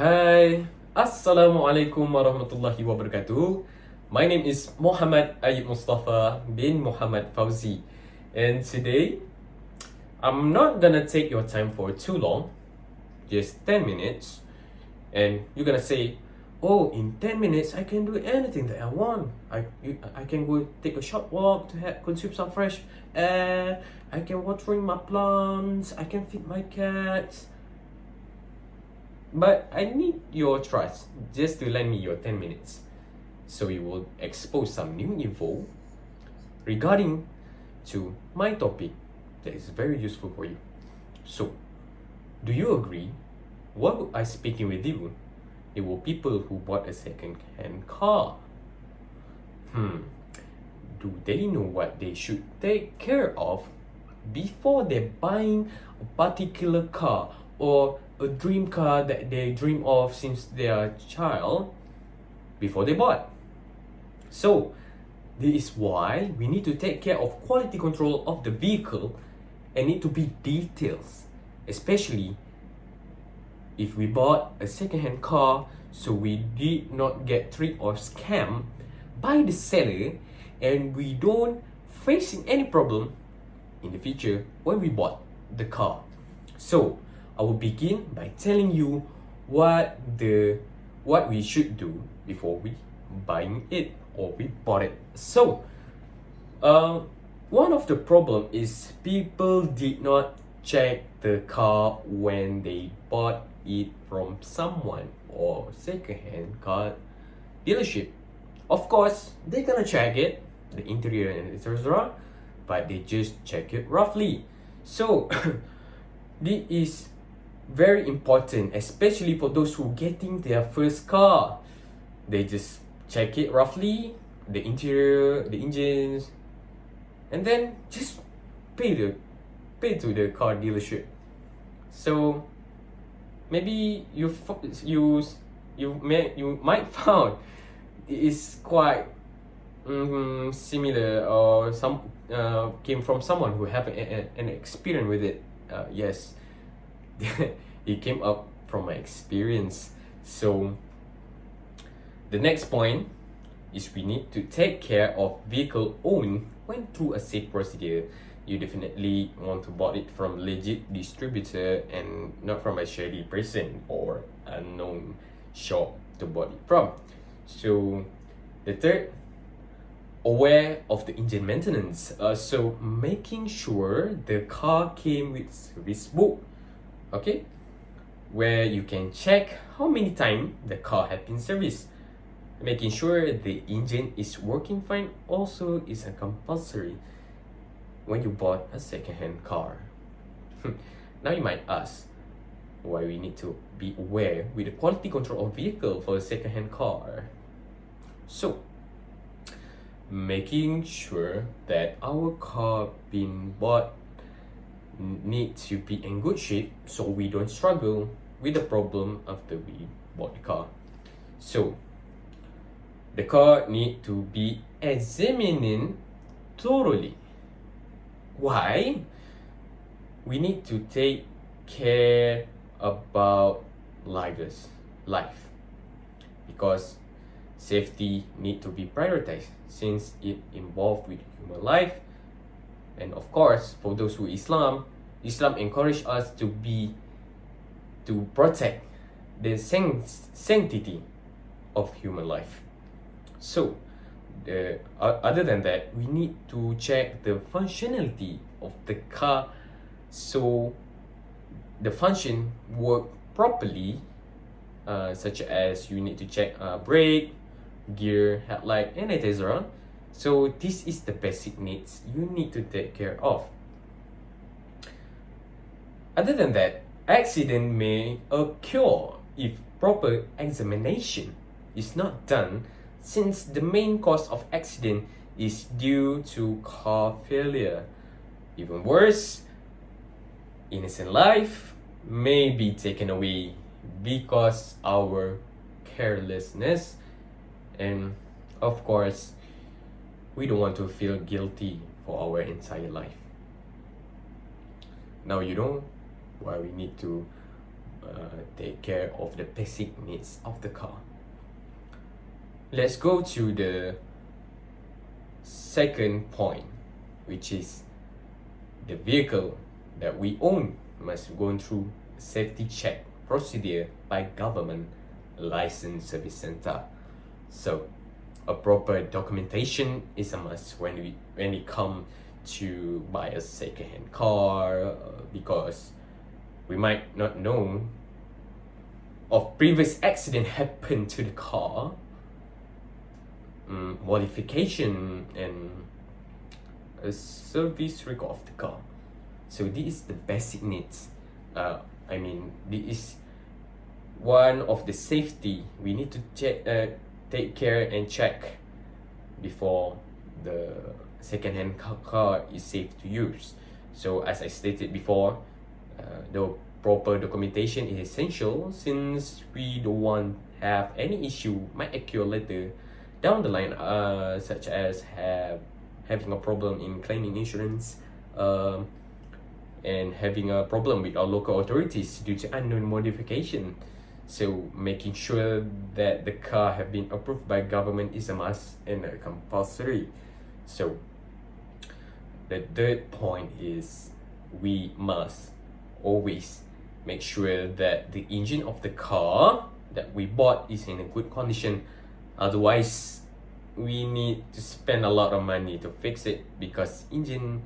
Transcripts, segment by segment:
Hai, Assalamualaikum warahmatullahi wabarakatuh. My name is Muhammad Aiyyub Musthofa bin Muhammad FAUZI, and today I'm not gonna take your time for too long, just 10 minutes. And you're gonna say, oh, in 10 minutes I can do anything that I want. I can go take a short walk to consume some fresh air. I can watering my plants. I can feed my cats. But I need your trust just to lend me your 10 minutes. So we will expose some new info regarding to my topic that is very useful for you. So, do you agree? What I speaking with you? It were people who bought a second-hand car. Do they know what they should take care of before they're buying a particular car or a dream car that they dream of since they are a child before they bought? So, this is why we need to take care of quality control of the vehicle and need to be details, especially if we bought a second-hand car, so we did not get tricked or scammed by the seller and we don't facing any problem in the future when we bought the car. So I will begin by telling you what we should do before we buying it or we bought it. So one of the problem is people did not check the car when they bought it from someone or second-hand car dealership. Of course, they're gonna check it, the interior and etc., but they just check it roughly. So this is very important, especially for those who getting their first car. They just check it roughly, the interior, the engines, and then just pay to the car dealership. So maybe you might found it is quite similar, or some came from someone who have an experience with it. Yes, it came up from my experience. So the next point is we need to take care of vehicle owned when through a safe procedure. You definitely want to buy it from legit distributor and not from a shady person or unknown shop to buy it from. So the third, aware of the engine maintenance. So making sure the car came with service book, okay, where you can check how many times the car has been serviced. Making sure the engine is working fine also is a compulsory when you bought a second-hand car. Now you might ask why we need to be aware with the quality control of vehicle for a second-hand car. So, making sure that our car being bought need to be in good shape so we don't struggle with the problem after we bought the car. So, the car need to be examined thoroughly. Why? We need to take care about life, because safety need to be prioritized since it involved with human life. And of course, for those who Islam encourage us to protect the sanctity of human life. So other than that, we need to check the functionality of the car, so the function work properly, such as you need to check brake, gear, headlight, and etc. So this is the basic needs you need to take care of. Other than that, accident may occur if proper examination is not done, since the main cause of accident is due to car failure. Even worse, innocent life may be taken away because our carelessness, and of course, we don't want to feel guilty for our entire life. Now you know why we need to take care of the basic needs of the car. Let's go to the second point, which is the vehicle that we own must go through safety check procedure by government licensed service center. So a proper documentation is a must when it comes to buy a second-hand car, because we might not know of previous accident happened to the car, modification and a service record of the car. So this is the basic needs. This is one of the safety we need to take care and check before the second-hand car is safe to use. So as I stated before, the proper documentation is essential, since we don't want to have any issue might occur later down the line, such as having a problem in claiming insurance, and having a problem with our local authorities due to unknown modification. So making sure that the car have been approved by government is a must and compulsory. So the third point is we must always make sure that the engine of the car that we bought is in a good condition. Otherwise, we need to spend a lot of money to fix it, because engine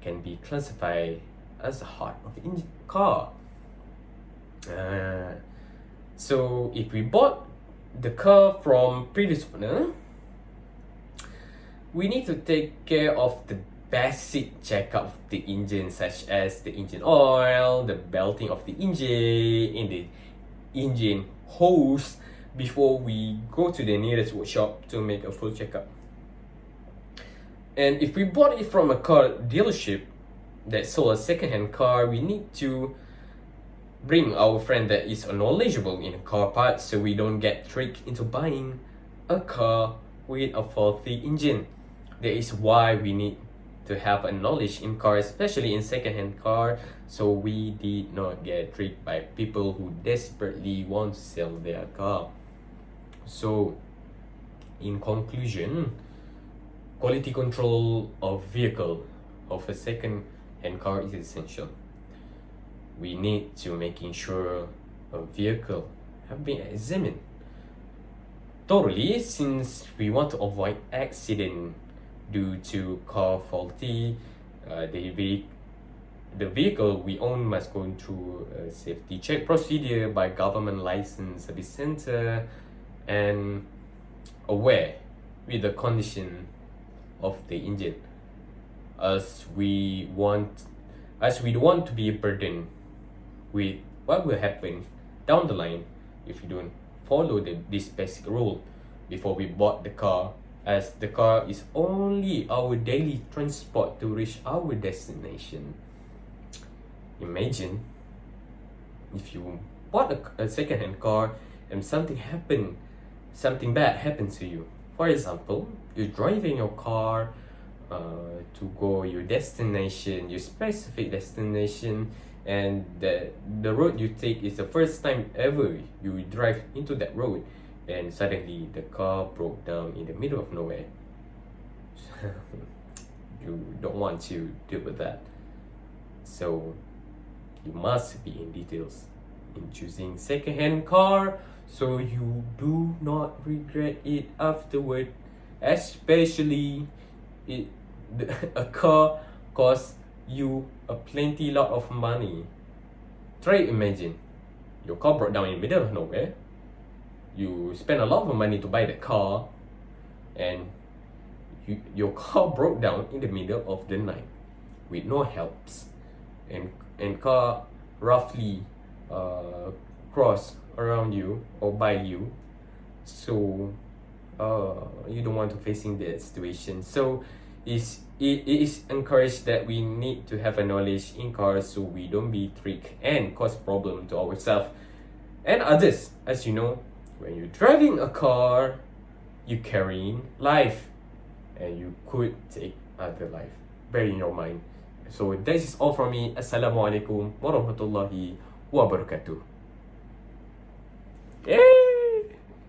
can be classified as the heart of the car. So if we bought the car from previous owner, we need to take care of the basic checkup of the engine, such as the engine oil, the belting of the engine, and the engine hose, before we go to the nearest workshop to make a full checkup. And if we bought it from a car dealership that sold a second-hand car, we need to bring our friend that is knowledgeable in car parts, so we don't get tricked into buying a car with a faulty engine. That is why we need to have a knowledge in cars, especially in second-hand car, so we did not get tricked by people who desperately want to sell their car. So in conclusion, quality control of vehicle of a second-hand car is essential. We need to making sure a vehicle have been examined thoroughly, since we want to avoid accident due to car faulty. The vehicle we own must go through a safety check procedure by government licensed service center, and aware with the condition of the engine, as we don't want to be burdened with what will happen down the line if you don't follow this basic rule before we bought the car, as the car is only our daily transport to reach our destination. Imagine if you bought a second-hand car and something bad happens to you. For example, you're driving your car to go your destination, your specific destination, and the road you take is the first time ever you drive into that road, and suddenly the car broke down in the middle of nowhere. You don't want to deal with that. So you must be in details in choosing second-hand car, so you do not regret it afterward, especially a car costs you a plenty lot of money. Try imagine your car broke down in the middle of nowhere, you spend a lot of money to buy the car, and your car broke down in the middle of the night with no helps, and car roughly cross around you or by you. So you don't want to facing that situation. So it is encouraged that we need to have a knowledge in cars, so we don't be tricked and cause problem to ourselves and others. As you know, when you're driving a car, you're carrying life, and you could take other life. Bear in your mind. So that is all from me. Assalamualaikum warahmatullahi wabarakatuh.